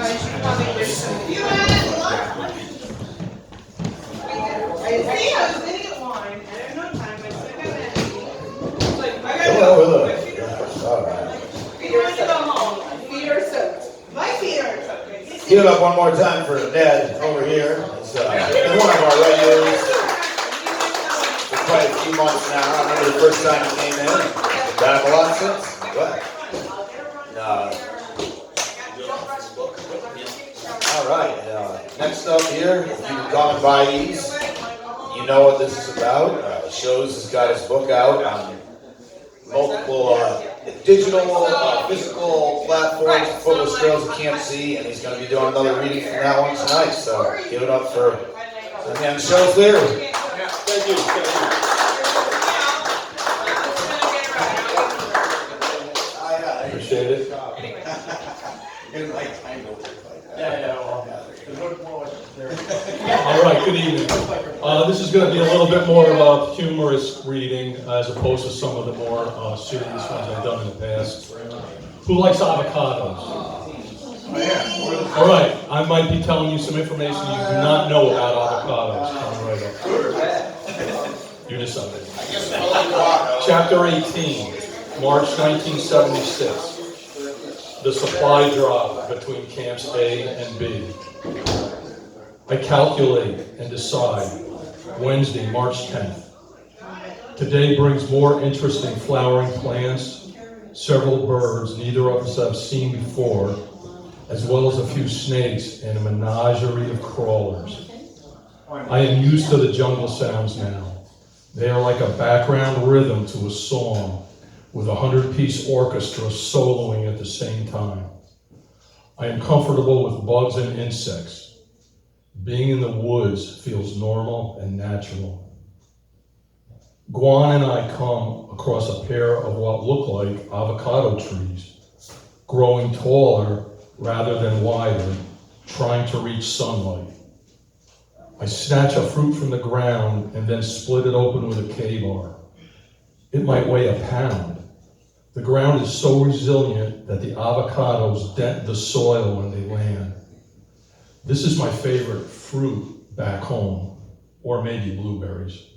should probably wish some. You had it. See, I was sitting at wine, and I had no time. I said, I got that. It's like, I gotta go. My feet are you want to go home? Feet are soaked. My feet are soaked. Give it up one more time for Ned over here. He's one of our regulars for quite a few months now. I remember the first time he came in. Back a lot since. What? All right. Next up here, if you can come and buy these, you know what this is about. Shows has got his book out on multiple digital, physical platforms, Footless Trails you can't see, and he's going to be doing another reading from that one tonight. So give it up for the man. The show's there. Yeah, thank you. I appreciate it. All right, good evening. This is going to be a little bit more of a humorous reading as opposed to some of the more serious ones I've done in the past. Who likes avocados? All right, I might be telling you some information you do not know about avocados. Coming right up. You decide. Chapter 18, March 1976. The supply drop between camps A and B. I calculate and decide Wednesday, March 10th. Today brings more interesting flowering plants, several birds neither of us have seen before, as well as a few snakes and a menagerie of crawlers. I am used to the jungle sounds now. They are like a background rhythm to a song, with a 100-piece orchestra soloing at the same time. I am comfortable with bugs and insects. Being in the woods feels normal and natural. Guan and I come across a pair of what look like avocado trees, growing taller rather than wider, trying to reach sunlight. I snatch a fruit from the ground and then split it open with a K-bar. It might weigh a pound. The ground is so resilient that the avocados dent the soil when they land. This is my favorite fruit back home, or maybe blueberries.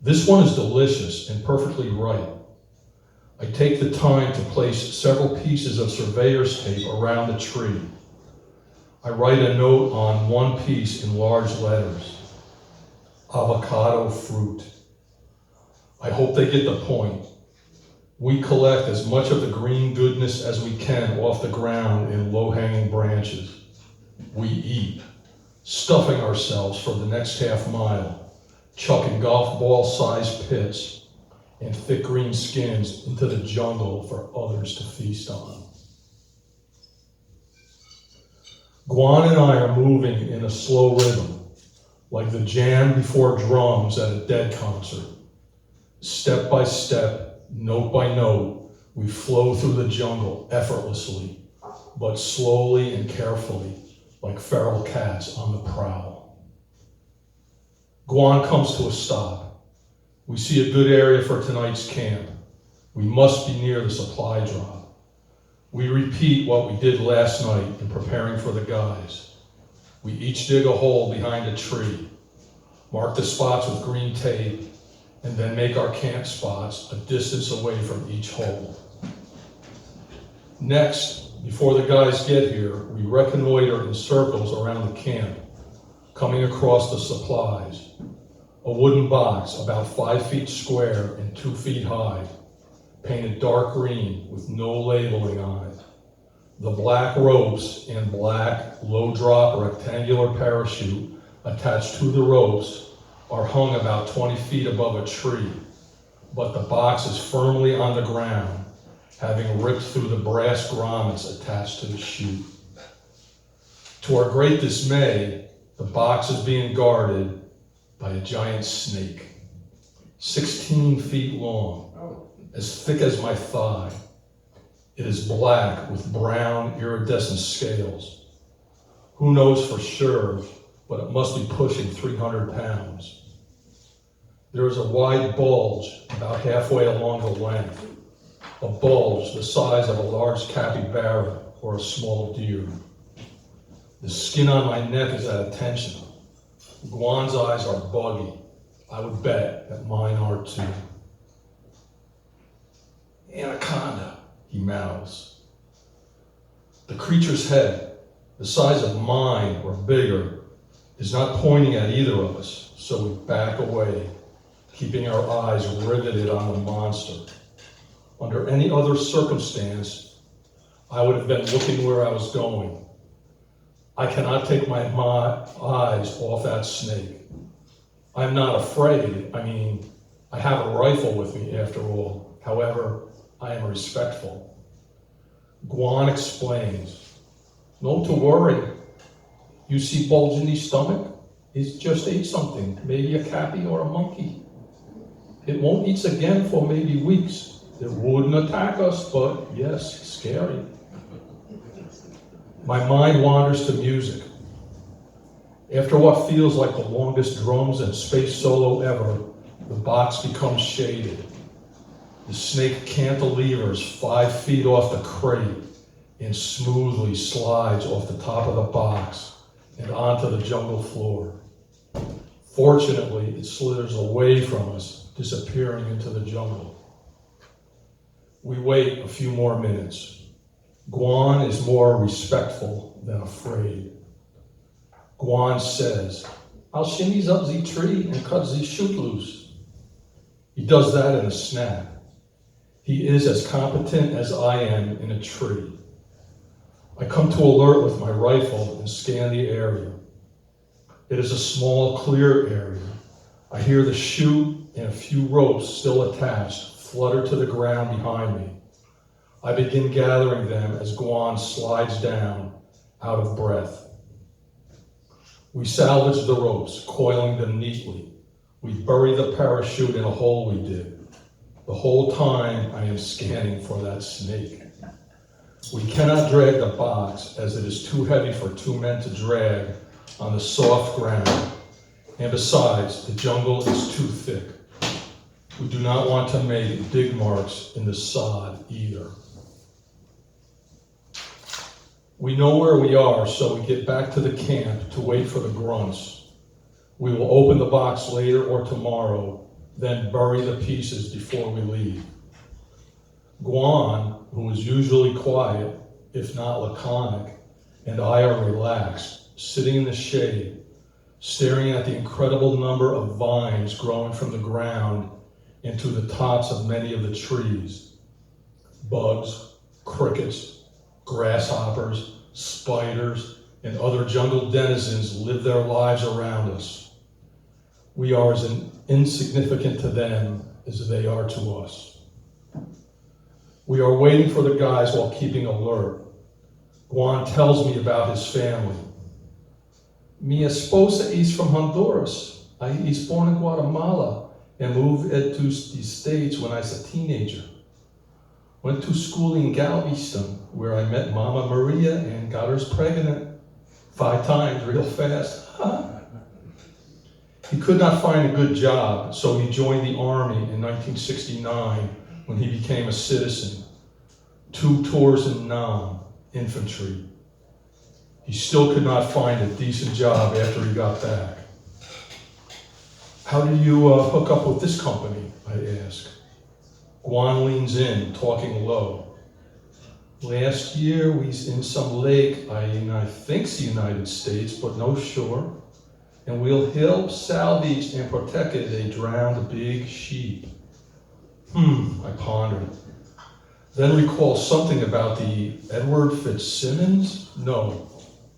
This one is delicious and perfectly ripe. I take the time to place several pieces of surveyor's tape around the tree. I write a note on one piece in large letters. Avocado fruit. I hope they get the point. We collect as much of the green goodness as we can off the ground in low-hanging branches. We eat, stuffing ourselves for the next half mile, chucking golf ball-sized pits and thick green skins into the jungle for others to feast on. Guan and I are moving in a slow rhythm, like the jam before drums at a Dead concert. Step by step, note by note, we flow through the jungle effortlessly, but slowly and carefully, like feral cats on the prowl. Guan comes to a stop. We see a good area for tonight's camp. We must be near the supply drop. We repeat what we did last night in preparing for the guys. We each dig a hole behind a tree, mark the spots with green tape, and then make our camp spots a distance away from each hole. Next, before the guys get here, we reconnoiter in circles around the camp, coming across the supplies. A wooden box about 5 feet square and 2 feet high, painted dark green with no labeling on it. The black ropes and black low-drop rectangular parachute attached to the ropes are hung about 20 feet above a tree, but the box is firmly on the ground, having ripped through the brass grommets attached to the chute. To our great dismay, the box is being guarded by a giant snake, 16 feet long, as thick as my thigh. It is black with brown iridescent scales. Who knows for sure, but it must be pushing 300 pounds. There is a wide bulge about halfway along the length, a bulge the size of a large capybara or a small deer. The skin on my neck is at attention. Guan's eyes are buggy. I would bet that mine are too. Anaconda, he mouths. The creature's head, the size of mine or bigger, is not pointing at either of us, so we back away, keeping our eyes riveted on the monster. Under any other circumstance, I would have been looking where I was going. I cannot take my eyes off that snake. I'm not afraid. I have a rifle with me after all. However, I am respectful. Guan explains, "No to worry. You see bulge in the stomach? It just ate something, maybe a cappy or a monkey. It won't eat again for maybe weeks. It wouldn't attack us, but yes, scary." My mind wanders to music. After what feels like the longest drums and space solo ever, the box becomes shaded. The snake cantilevers 5 feet off the crate and smoothly slides off the top of the box and onto the jungle floor. Fortunately, it slithers away from us, disappearing into the jungle. We wait a few more minutes. Guan is more respectful than afraid. Guan says, "I'll shimmies up the tree and cut the shoot loose." He does that in a snap. He is as competent as I am in a tree. I come to alert with my rifle and scan the area. It is a small, clear area. I hear the chute and a few ropes still attached flutter to the ground behind me. I begin gathering them as Guan slides down, out of breath. We salvage the ropes, coiling them neatly. We bury the parachute in a hole we dig. The whole time I am scanning for that snake. We cannot drag the box as it is too heavy for 2 men to drag on the soft ground. And besides, the jungle is too thick. We do not want to make dig marks in the sod either. We know where we are, so we get back to the camp to wait for the grunts. We will open the box later or tomorrow, then bury the pieces before we leave. Guan, who is usually quiet, if not laconic, and I are relaxed, sitting in the shade, staring at the incredible number of vines growing from the ground into the tops of many of the trees. Bugs, crickets, grasshoppers, spiders, and other jungle denizens live their lives around us. We are as insignificant to them as they are to us. We are waiting for the guys while keeping alert. Guan tells me about his family. Mi esposa is from Honduras. I is born in Guatemala and moved to the States when I was a teenager. Went to school in Galveston, where I met Mama Maria and got her pregnant 5 times real fast. He could not find a good job, so he joined the Army in 1969 when he became a citizen. 2 tours in Nam, infantry. He still could not find a decent job after he got back. "How did you hook up with this company?" I ask. Guan leans in, talking low. "Last year we was in some lake, I think's the United States, but no sure. And we'll help salvage and protect a drowned big sheep." I pondered. Then recall something about the Edward Fitzsimmons? No,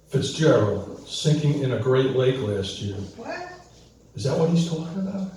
Fitzgerald, sinking in a Great Lake last year. What? Is that what he's talking about?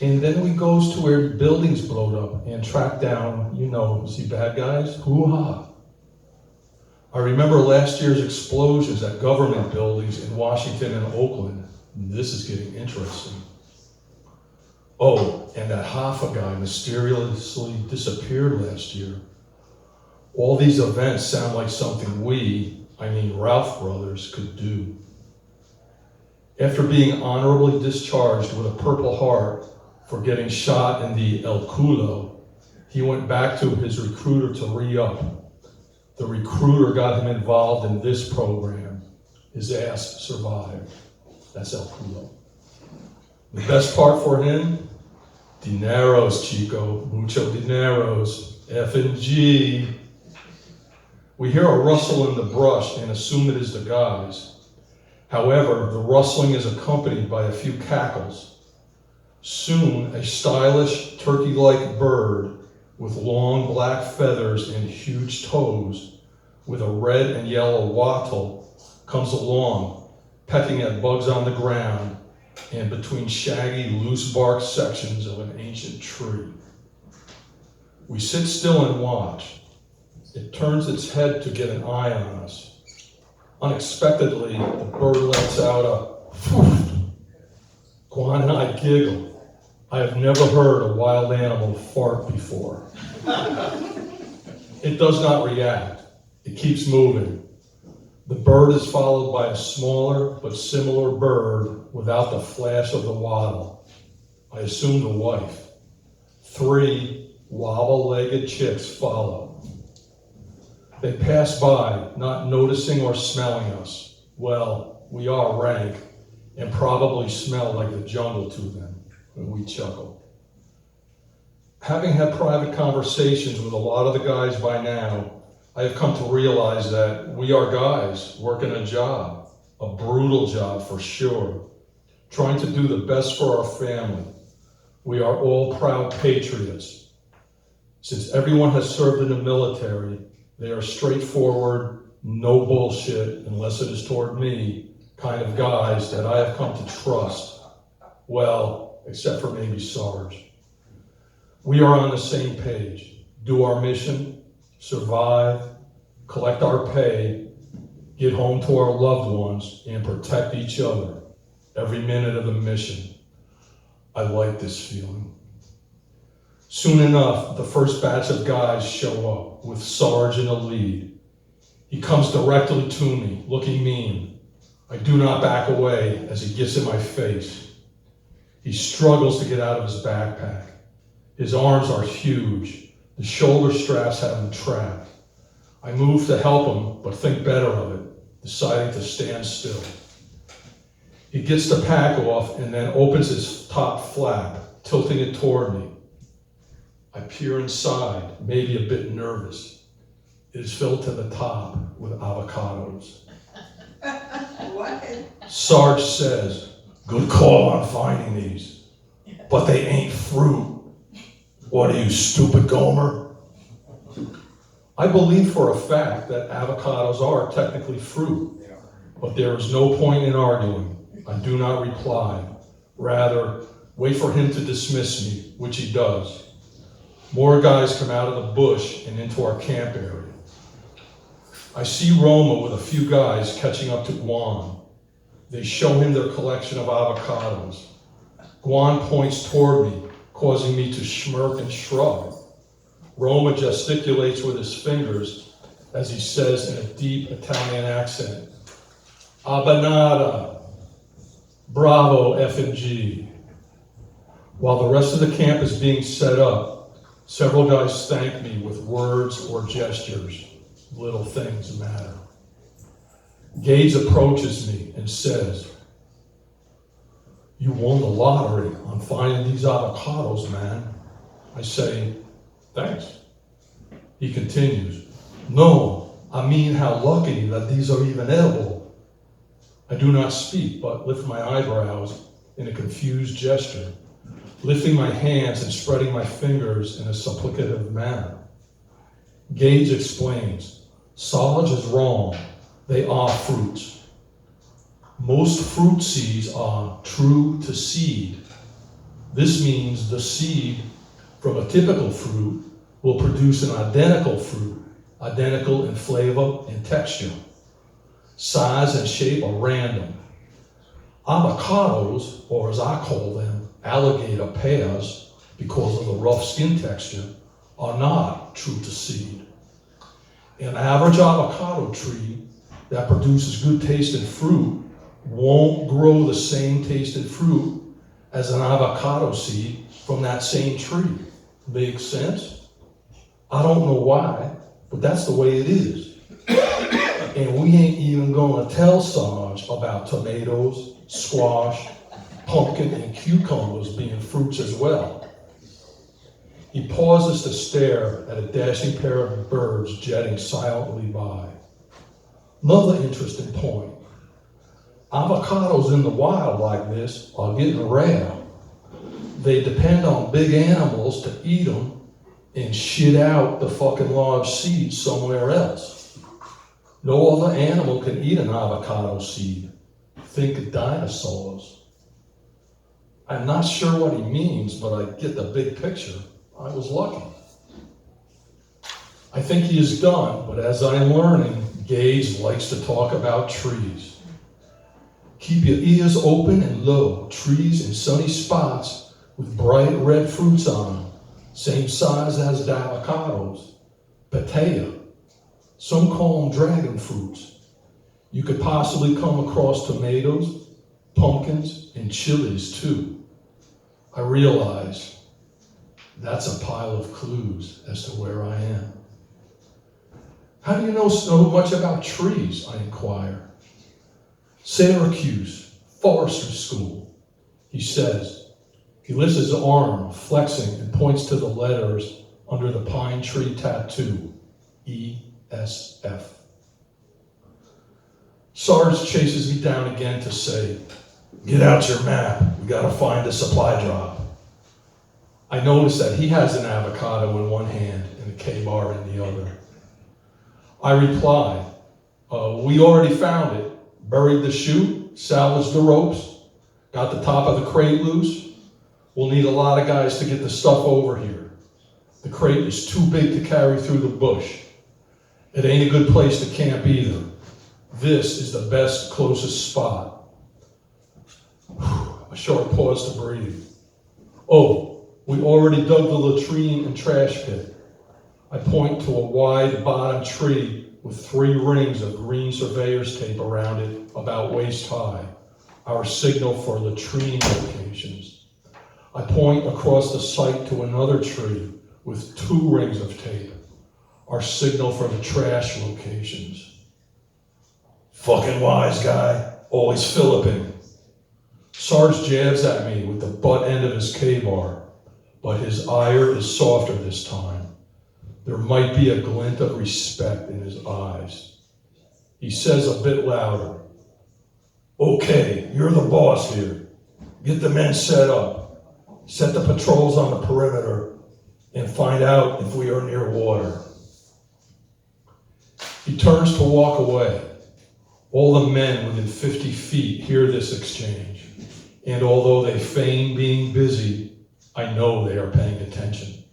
And then we goes to where buildings blowed up and tracked down, the bad guys. Hoo-ha. I remember last year's explosions at government buildings in Washington and Oakland. This is getting interesting. Oh, and that Hoffa guy mysteriously disappeared last year. All these events sound like something Ralph Brothers, could do. After being honorably discharged with a Purple Heart for getting shot in the El Culo, he went back to his recruiter to re-up. The recruiter got him involved in this program. His ass survived. That's El Culo. The best part for him? Dineros, chico. Mucho dineros. F and G. We hear a rustle in the brush and assume it is the guys. However, the rustling is accompanied by a few cackles. Soon, a stylish, turkey-like bird with long black feathers and huge toes, with a red and yellow wattle, comes along, pecking at bugs on the ground and between shaggy, loose-bark sections of an ancient tree. We sit still and watch. It turns its head to get an eye on us. Unexpectedly, the bird lets out a poof. Guan and I giggle. I have never heard a wild animal fart before. It does not react. It keeps moving. The bird is followed by a smaller but similar bird without the flash of the waddle. I assume the wife. 3 wobble-legged chicks follow. They pass by, not noticing or smelling us. Well, we are rank and probably smell like the jungle to them, and we chuckle. Having had private conversations with a lot of the guys by now, I have come to realize that we are guys working a job, a brutal job for sure, trying to do the best for our family. We are all proud patriots. Since everyone has served in the military, they are straightforward, no bullshit, unless it is toward me, kind of guys that I have come to trust. Well, except for maybe Sarge. We are on the same page. Do our mission, survive, collect our pay, get home to our loved ones, and protect each other every minute of the mission. I like this feeling. Soon enough, the first batch of guys show up with Sarge in the lead. He comes directly to me, looking mean. I do not back away as he gets in my face. He struggles to get out of his backpack. His arms are huge. The shoulder straps have him trapped. I move to help him, but think better of it, deciding to stand still. He gets the pack off and then opens his top flap, tilting it toward me. I peer inside, maybe a bit nervous. It is filled to the top with avocados. What? Sarge says, "Good call on finding these, but they ain't fruit. What are you, stupid Gomer?" I believe for a fact that avocados are technically fruit, but there is no point in arguing. I do not reply. Rather, wait for him to dismiss me, which he does. More guys come out of the bush and into our camp area. I see Roma with a few guys catching up to Guan. They show him their collection of avocados. Guan points toward me, causing me to smirk and shrug. Roma gesticulates with his fingers as he says in a deep Italian accent, "Abanada, bravo F&G." While the rest of the camp is being set up, several guys thank me with words or gestures. Little things matter. Gades approaches me and says, "You won the lottery on finding these avocados, man." I say, "Thanks." He continues, "No, I mean how lucky that these are even edible." I do not speak, but lift my eyebrows in a confused gesture, lifting my hands and spreading my fingers in a supplicative manner. Gades explains, "Sarge is wrong. They are fruits. Most fruit seeds are true to seed. This means the seed from a typical fruit will produce an identical fruit, identical in flavor and texture. Size and shape are random. Avocados, or as I call them, alligator pears, because of the rough skin texture, are not true to seed. An average avocado tree that produces good tasting fruit won't grow the same tasting fruit as an avocado seed from that same tree. Makes sense? I don't know why, but that's the way it is. And we ain't even gonna tell Sarge about tomatoes, squash, pumpkin, and cucumbers being fruits as well. He pauses to stare at a dashing pair of birds jetting silently by. Another interesting point. Avocados in the wild like this are getting rare. They depend on big animals to eat them and shit out the fucking large seeds somewhere else. No other animal can eat an avocado seed. Think of dinosaurs. I'm not sure what he means, but I get the big picture. I was lucky. I think he is done, but as I'm learning, Gades likes to talk about trees. Keep your ears open and low. Trees in sunny spots with bright red fruits on them, same size as the avocados. Patea. Some call them dragon fruits. You could possibly come across tomatoes, pumpkins, and chilies too. I realize that's a pile of clues as to where I am. How do you know so much about trees? I inquire. Syracuse, forestry school, he says. He lifts his arm, flexing, and points to the letters under the pine tree tattoo, ESF. Sarge chases me down again to say, get out your map, we gotta find a supply drop. I notice that he has an avocado in one hand and a K-bar in the other. I reply, we already found it, buried the chute, salvaged the ropes, got the top of the crate loose. We'll need a lot of guys to get the stuff over here. The crate is too big to carry through the bush. It ain't a good place to camp either. This is the best, closest spot. A short pause to breathe. Oh, we already dug the latrine and trash pit. I point to a wide bottom tree with 3 rings of green surveyor's tape around it about waist high, our signal for latrine locations. I point across the site to another tree with 2 rings of tape, our signal for the trash locations. Fucking wise guy, always Philippine. Sarge jabs at me with the butt end of his K-bar, but his ire is softer this time. There might be a glint of respect in his eyes. He says a bit louder, okay, you're the boss here. Get the men set up. Set the patrols on the perimeter and find out if we are near water. He turns to walk away. All the men within 50 feet hear this exchange, and although they feign being busy, I know they are paying attention.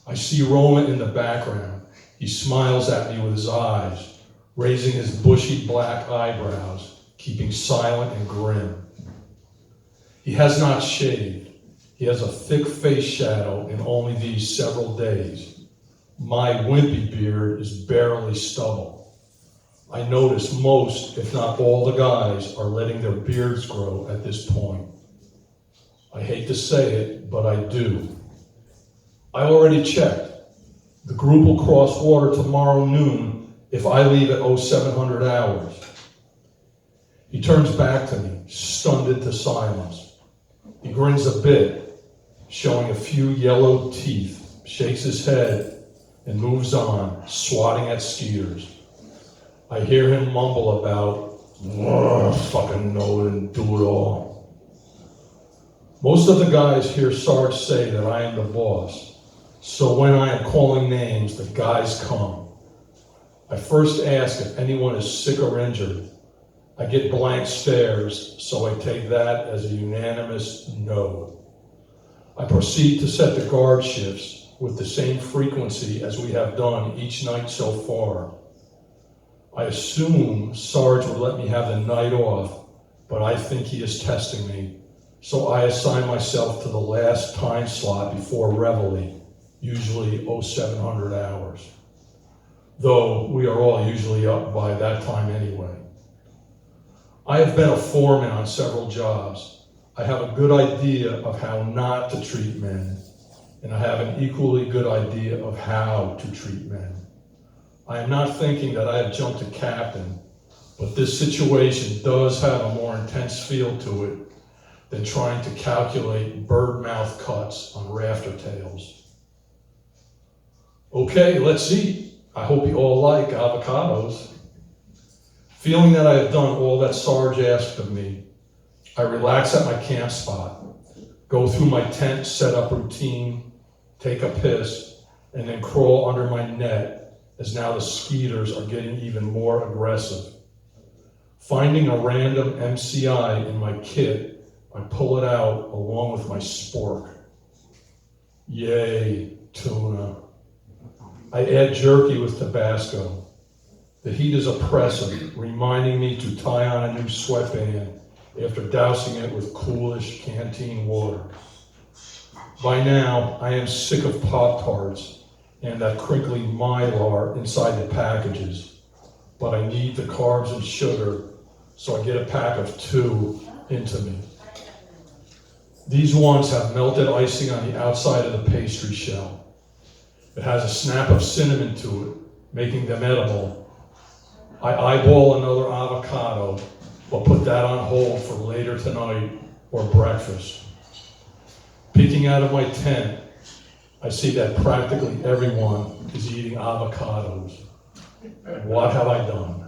I see Roman in the background. He smiles at me with his eyes, raising his bushy black eyebrows, keeping silent and grim. He has not shaved. He has a thick face shadow in only these several days. My wimpy beard is barely stubble. I notice most, if not all the guys, are letting their beards grow at this point. I hate to say it, but I do. I already checked. The group will cross water tomorrow noon if I leave at 0700 hours. He turns back to me, stunned into silence. He grins a bit, showing a few yellow teeth, shakes his head, and moves on, swatting at skeeters. I hear him mumble about, fucking know it and do it all. Most of the guys hear Sarge say that I am the boss. So when I am calling names, the guys come. I first ask if anyone is sick or injured. I get blank stares, so I take that as a unanimous no. I proceed to set the guard shifts with the same frequency as we have done each night so far. I assume Sarge would let me have the night off, but I think he is testing me, so I assign myself to the last time slot before reveille, usually 0700 hours, though we are all usually up by that time anyway. I have been a foreman on several jobs. I have a good idea of how not to treat men, and I have an equally good idea of how to treat men. I am not thinking that I have jumped to captain, but this situation does have a more intense feel to it than trying to calculate bird mouth cuts on rafter tails. Okay, let's eat. I hope you all like avocados. Feeling that I have done all that Sarge asked of me, I relax at my camp spot, go through my tent setup routine, take a piss, and then crawl under my net as now the skeeters are getting even more aggressive. Finding a random MCI in my kit, I pull it out along with my spork. Yay, tuna. I add jerky with Tabasco. The heat is oppressive, reminding me to tie on a new sweatband after dousing it with coolish canteen water. By now, I am sick of Pop-Tarts and that crinkly Mylar inside the packages, but I need the carbs and sugar, so I get a pack of 2 into me. These ones have melted icing on the outside of the pastry shell. It has a snap of cinnamon to it, making them edible. I eyeball another avocado, but put that on hold for later tonight or breakfast. Peeking out of my tent, I see that practically everyone is eating avocados. What have I done?